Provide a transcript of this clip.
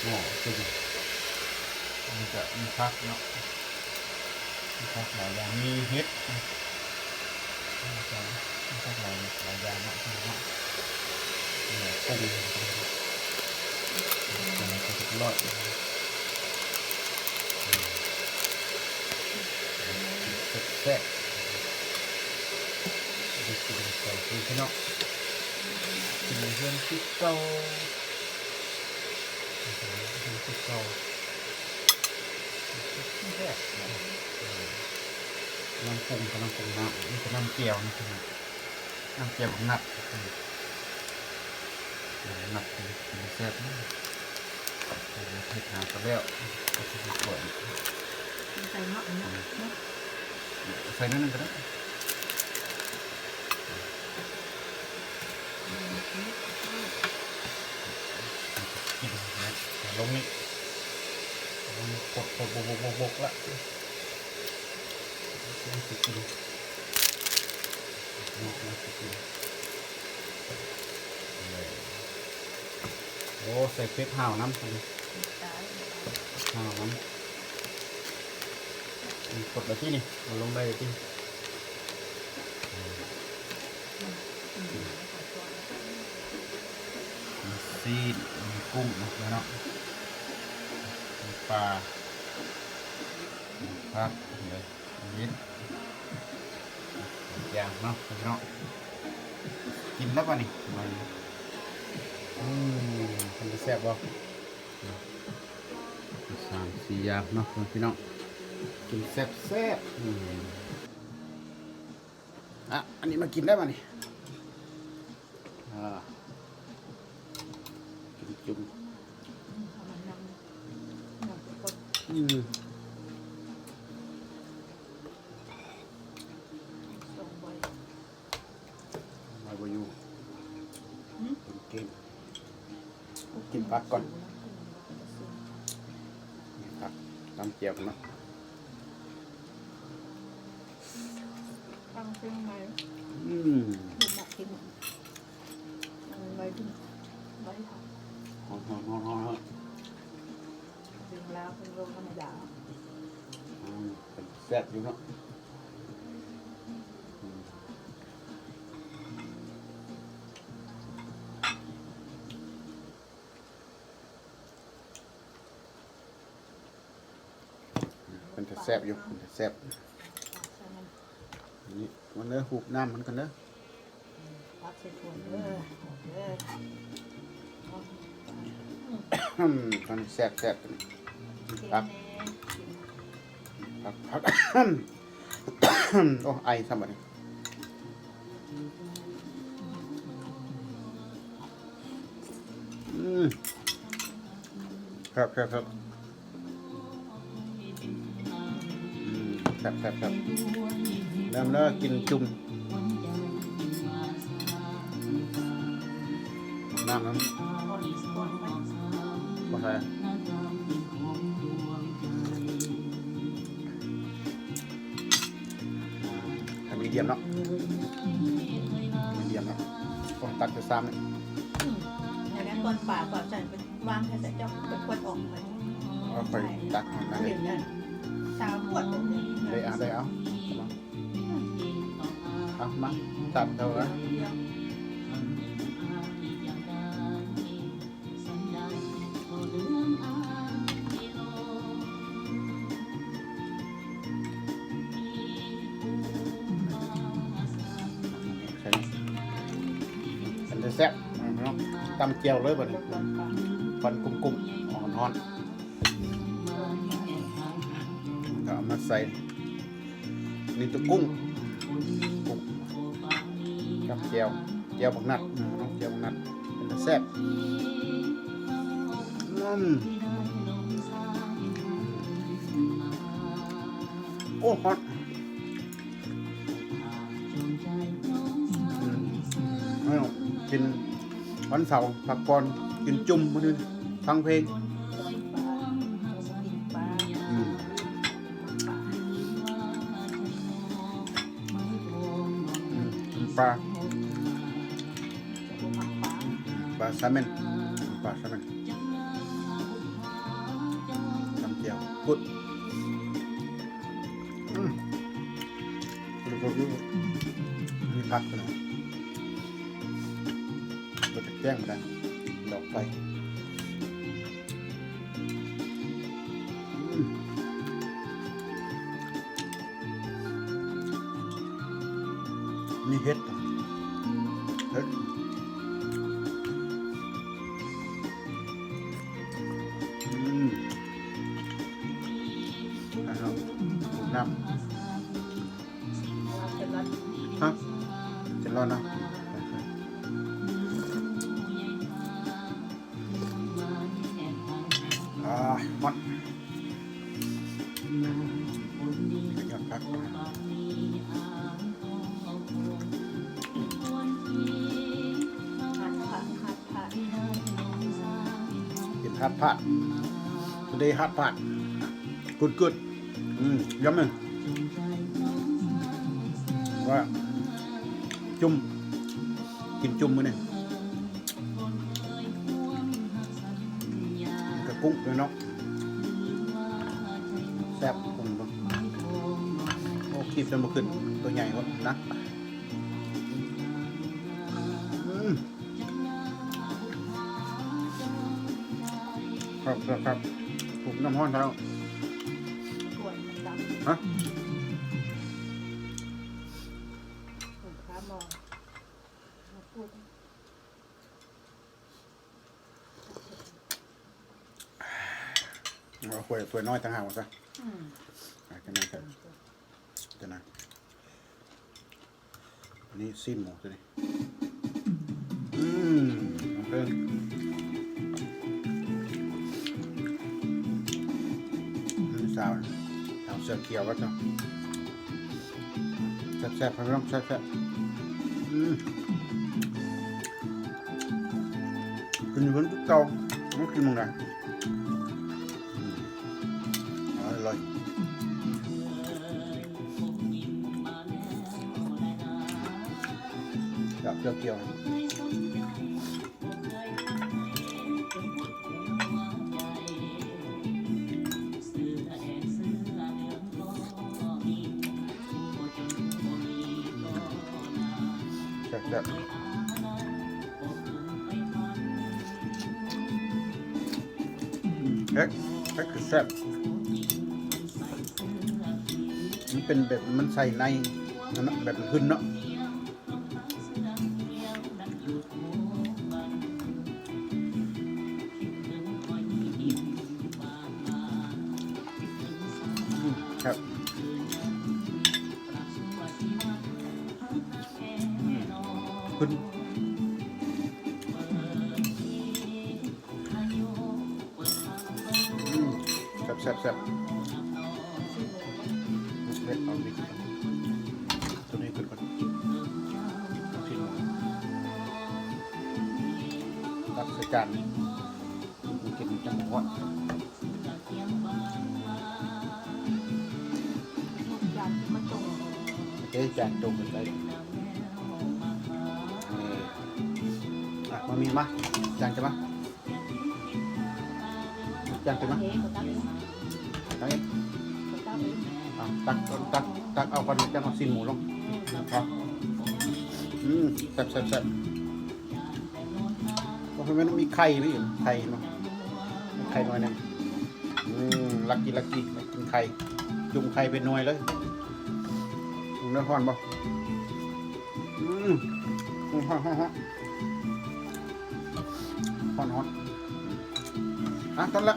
หม้อคือมันจะมีพักเนาะมีพักหลายอย่างมีเห็ดมีพักหลายอย่างเนาะเนาะเนี่ยกุ้งอะไรก็จะรอดแซ่บดูสิใส่คือพี่น้องกินเพื่อนที่เก่าที่เก่าแซ่บน้ำปรุงกับน้ำปรุงน้ำนี่คือน้ำเกี๊ยวนี่คือน้ำเกี๊ยวของนัดนัดเป็นแซ่บนี่เผ็ดหางกระเบี้ยวก็จะสวยใส่เนาะเนาะใส่นิดนึงก็ได้กินนะลงนี่กดบกละมาสิกินมาสิกินโอ้ใส่เป็ดห่าวน้ำกันห่าวน้ำกดแบบที่นี่มันลงได้ที่ซีดมีกุ้งนะเนาะมีปลาผักเลยยิ้มอย่างเนาะเนาะกินแล้วป่ะนี่มันมันจะแซ่บบ่3-4อย่างเนาะพี่น้องกินแซ่บอ่ะอันนี้มากินได้ป่ะนี่จุ่มมาบอยู่กินผักก่อนผักตำเจียวกันเนาะตั้งเส้นไหมอืมหมักกินใบดึงใบทำดึงแล้วเป็นโรคธรรมดาเป็นแซ่บอยู่เนาะเป็นแซ่บอยู่เป็นแซ่บนี่มันเนื้อหูบน้ำมันกันเนอะพักใส่ถ้วยมันแซ่บผักโอ้ไอทำอะไรครับแซ่บเริ่มแล้วกินจุ่มน้ำบ่ใช่ทำมีเดียมเนาะผมตักจะซ้ำนี่อย่างนั้นก่อนป่าก่อนฉันเป็นวางแค่แต่เจ้าเป็นคนออกไปเอาไปตักนั่นเองสาวปวดได้เอามาตัดเท่าไหร่มันจะแซ่บตำเจียวเลยบ่เนี่ยฟันกุ้มอ่อนก็เอามาใส่นี่ตัวกุ้งกับเจียวบักนัดเจียวบักนัดเป็นแซ่บโอ้ฮอตกินวันเสาร์พักผ่อนกินจุ่มมาดูฟังเพลงปลาแซลมอน กุดมีพักไปหน่อยเราจะแจ้งมาได้ดอกไฟนี่เฮ็ดนะครับน้ำ เป็นรัด ฮะจะรอดนะฮอตอยากพักกินฮัทผัด today ฮัทผัด good ย้ำหนึ่งว่าจุ่มกินจุ่มมื้อนี่กระกุ้งด้วยเนาะแซ่บกุ้งบ่โอ้คีบจนบ่ขึ้นตัวใหญ่วะนะครับผมน้ำห้อนเท่า ส่วนมันดำ ฮะ ผมค้ามองมาพูด เอาถ้วยน้อยต่างหากมาซะจะนั่นกันจะนั่นอันนี้ซีนหมูตัวนี้เอาเพิ่มสาวเสือเขียวก็ต้องแซ่บๆพี่น้องแซ่บๆกินคนทุกเตาไม่กินมึงไงอร่อยกับเสือเขียวแซ่บคือแซ่บมันเป็นแบบมันใส่ในนะแบบมันขึ้นเนาะครับขึ้นแซ่บเอาดิตัวนี้ขึ้นก่อนตักใส่จานกินจังหวะ จานมาตรง จานตรงกันได้มามีมาจานจะมาจานจะมาตักเอาก่อนจะมาซินหมูลงครับแซ่บก็คือมันมีไข่ไหมไข่มั้งไข่หน่อยนึงลักกี้กินไข่จุ่มไข่เป็นหน่วยเลยเนื้อห่อนบ่ห่อนตอนละ